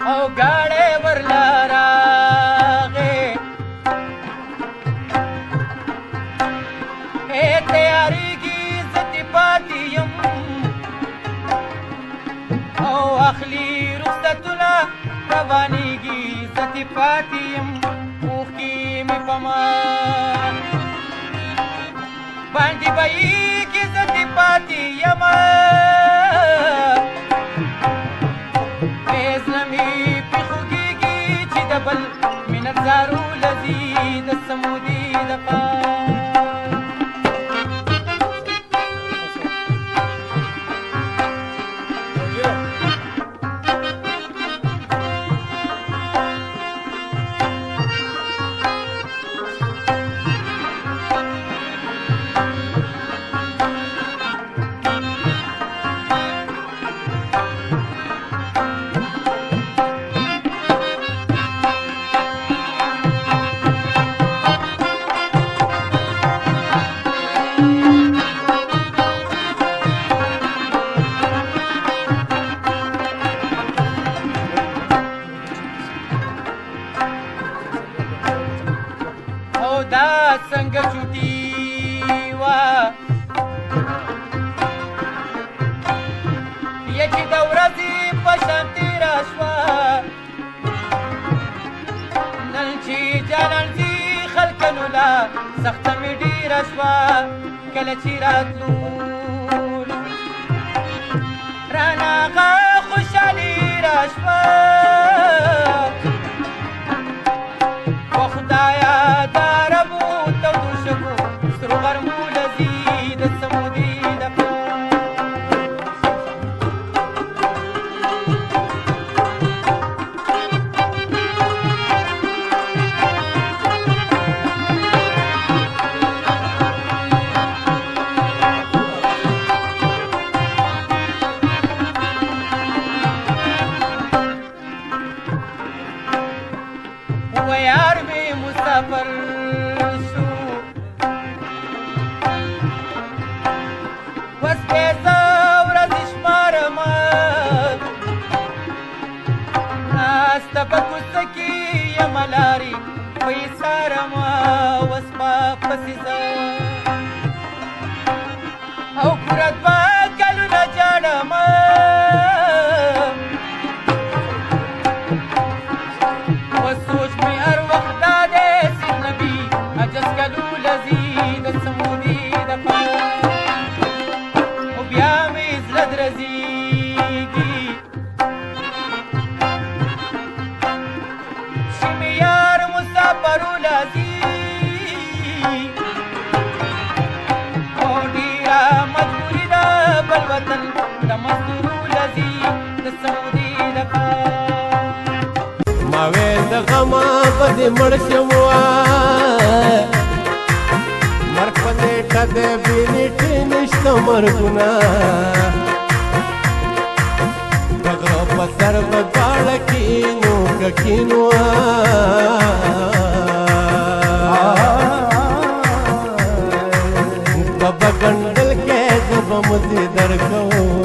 او گاڑے ورلا راغے اے تیاری کی عزت پاتی یم او اخلی رخصتنا روانی کی عزت پاتی یم اوخ کی می پما باندی بائی کی عزت پاتی یم بل من الزارو لذيذ السمودي دقا دا څنګه چوټي وا یا چې د ورځې په شان تېره شوه نن چې جانان ځي خلکانو له سخته مې ډېره شوه کله چې راتلو رانه هغه خوشحالي را شوه یار می مسافر شو وس پیسا ورځ شمارم ناسته په کوڅه کې یم لارې ویسارم وس په پسې زه او پوره دوه کلونه جاړم وسوچ مې هر وخت دا دی سید نبي عجز کلو لذیذ السمودي دقا او بیا مې زړه درزیږي چې مې یار مسافرو لذي او ډېره مجبوري ده بل وطن د مزدورو لذي د سمودي دقا ماویل د غما په دې مړ شم مرګ په نیټه د بېنیټې نشته مرګونه د غره په سر به غاړه کینو که کینو به به ګنډل کې زه به مو دې درکوم